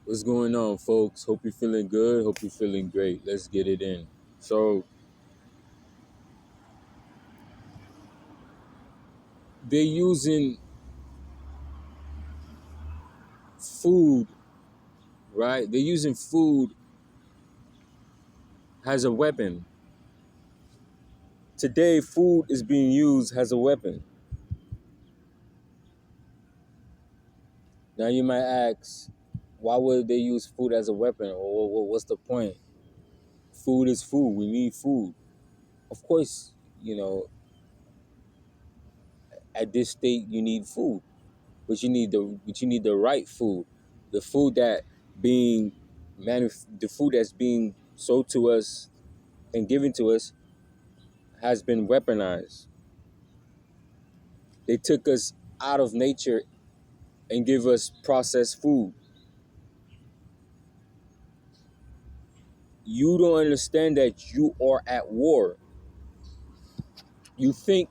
What's going on, folks? Hope you're feeling good. Hope you're feeling great. Let's get it in. So, they're using food, right? They're using food as a weapon. Today, food is being used as a weapon. Now, you might ask, why would they use food as a weapon? Or what's the point? Food is food. We need food. Of course, you know, at this state, you need food, but you need the right food, the food that being the food that's being sold to us and given to us has been weaponized. They took us out of nature and give us processed food. You don't understand that you are at war. You think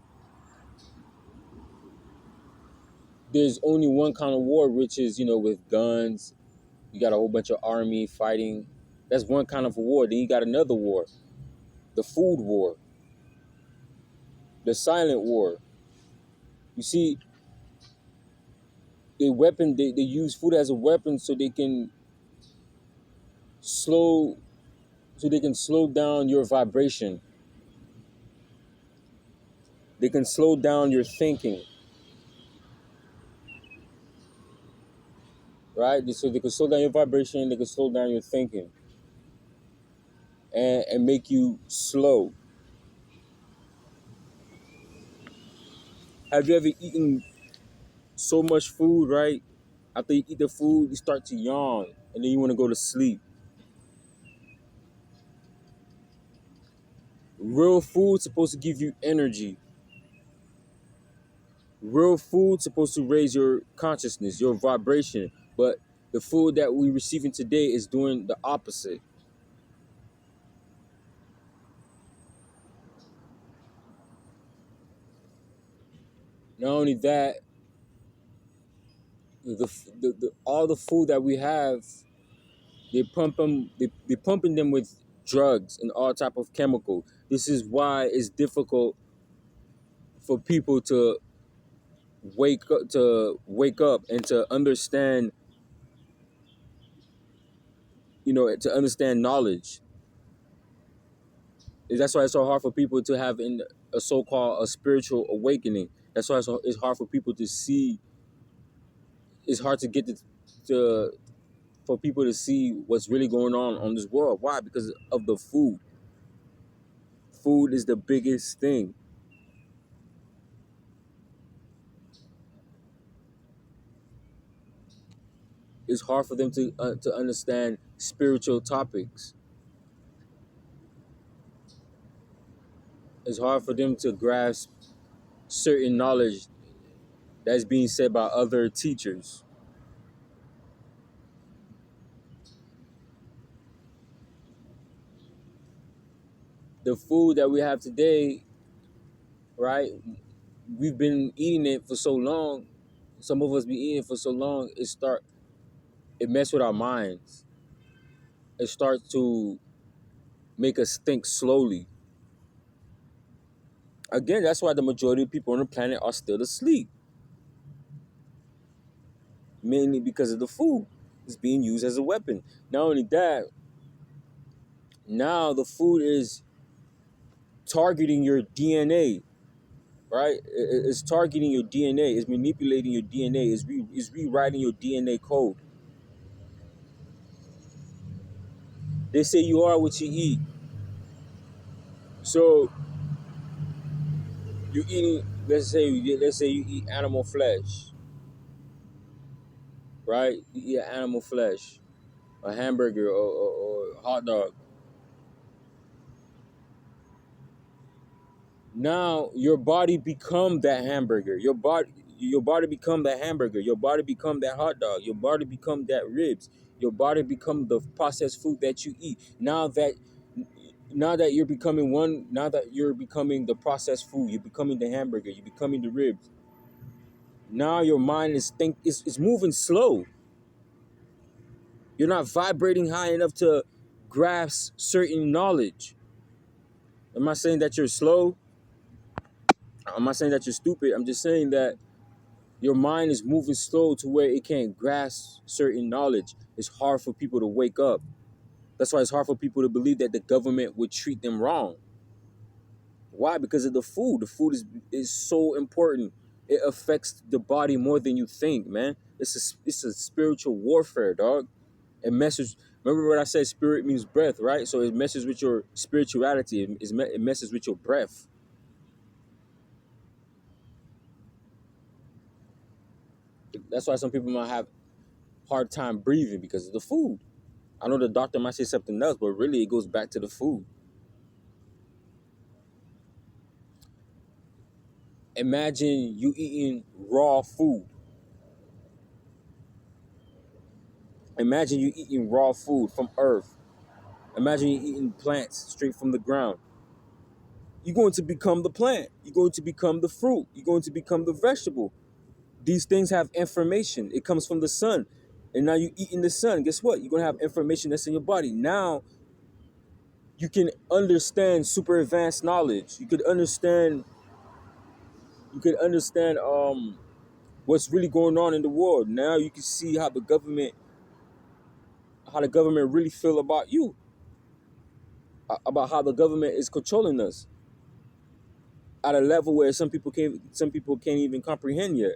there's only one kind of war, which is, with guns. You got a whole bunch of army fighting. That's one kind of a war. Then you got another war, the food war, the silent war. You see, they use food as a weapon slow so they can slow down your vibration. They can slow down your thinking, right? So they can slow down your vibration, they can slow down your thinking and make you slow. Have you ever eaten so much food, right? After you eat the food, you start to yawn and then you want to go to sleep. Real food's supposed to give you energy. Real food's supposed to raise your consciousness, your vibration. But the food that we're receiving today is doing the opposite. Not only that, the all the food that we have, they pumping them with drugs and all type of chemical. This is why it's difficult for people to wake up and to understand, to understand knowledge. That's why it's so hard for people to have in a so-called a spiritual awakening. That's why it's hard for people to see. It's hard to get to for people to see what's really going on this world. Why? Because of the food. Food is the biggest thing. It's hard for them to understand spiritual topics. It's hard for them to grasp certain knowledge that's being said by other teachers. The food that we have today, right? We've been eating it for so long. Some of us be eating it for so long. It mess with our minds. It starts to make us think slowly. Again, that's why the majority of people on the planet are still asleep. Mainly because of the food. It's being used as a weapon. Not only that, now the food is targeting your DNA, right? It's targeting your DNA. It's manipulating your DNA. It's rewriting your DNA code. They say you are what you eat. So you eating. Let's say you eat animal flesh, right? You eat animal flesh, a hamburger or a hot dog. Now your body become that hamburger. Your body become that hamburger. Your body become that hot dog. Your body become that ribs. Your body become the processed food that you eat. Now that you're becoming one, now that you're becoming the processed food, you're becoming the hamburger, you're becoming the ribs. Now your mind is moving slow. You're not vibrating high enough to grasp certain knowledge. I'm not saying that you're slow. I'm not saying that you're stupid. I'm just saying that your mind is moving slow to where it can't grasp certain knowledge. It's hard for people to wake up. That's why it's hard for people to believe that the government would treat them wrong. Why? Because of the food. The food is so important. It affects the body more than you think, man. It's a spiritual warfare, dog. It messes. Remember what I said? Spirit means breath, right? So it messes with your spirituality. It messes with your breath. That's why some people might have hard time breathing because of the food. I know the doctor might say something else, but really it goes back to the food. Imagine you eating raw food. Imagine you eating raw food from earth. Imagine you eating plants straight from the ground. You're going to become the plant. You're going to become the fruit. You're going to become the vegetable. These things have information. It comes from the sun. And now you eating the sun. Guess what? You're going to have information that's in your body. Now you can understand super advanced knowledge. You could understand what's really going on in the world. Now you can see how the government really feel about you, about how the government is controlling us at a level where some people can't even comprehend yet.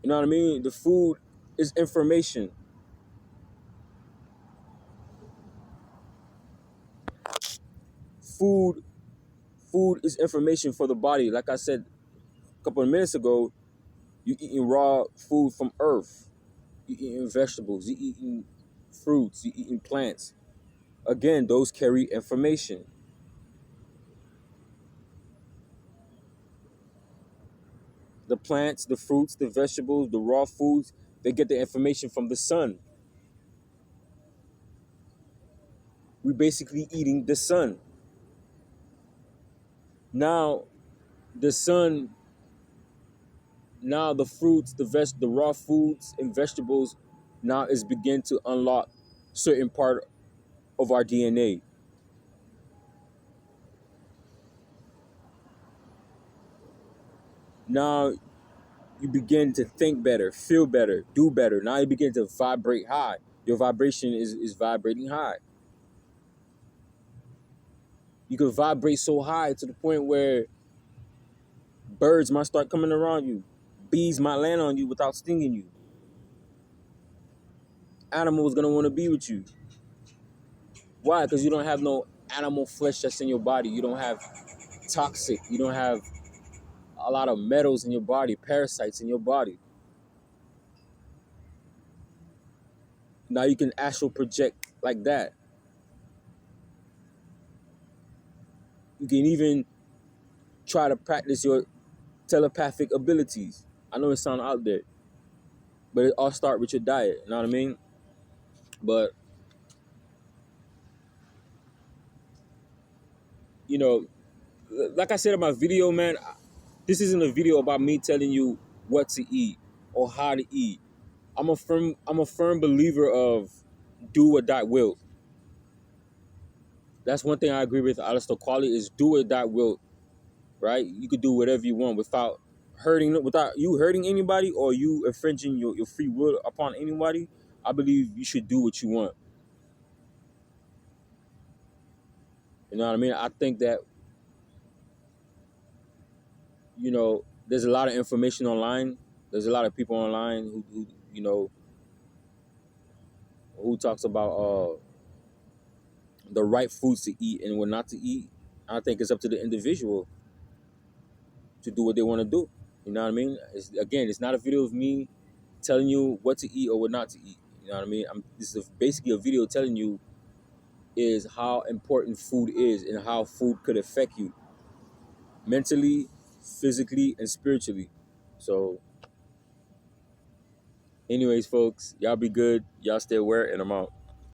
You know what I mean? The food is information. Food food is information for the body. Like I said a couple of minutes ago, you eating raw food from earth. You eating vegetables. You eating fruits. You eating plants. Again, those carry information. The plants, the fruits, the vegetables, the raw foods, they get the information from the sun. We basically eating the sun. Now the sun, now the fruits, the raw foods and vegetables now is begin to unlock certain part of our DNA. Now you begin to think better, feel better, do better. Now you begin to vibrate high. Your vibration is vibrating high. You can vibrate so high to the point where birds might start coming around you. Bees might land on you without stinging you. Animals gonna want to be with you. Why? Because you don't have no animal flesh that's in your body. You don't have toxic. You don't have a lot of metals in your body, parasites in your body. Now you can astral project like that. You can even try to practice your telepathic abilities. I know it sounds out there, but it all start with your diet. You know what I mean? But you know, like I said in my video, man, this isn't a video about me telling you what to eat or how to eat. I'm a firm believer of do what thy will. That's one thing I agree with Aleister Crowley is do what thy will, right? You could do whatever you want without you hurting anybody or you infringing your free will upon anybody. I believe you should do what you want. You know what I mean? I think that, there's a lot of information online. There's a lot of people online who talks about the right foods to eat and what not to eat. I think it's up to the individual to do what they want to do. You know what I mean? It's not a video of me telling you what to eat or what not to eat. You know what I mean? This is basically a video telling you is how important food is and how food could affect you mentally, physically, and spiritually. So, anyways, folks, y'all be good. Y'all stay aware, and I'm out.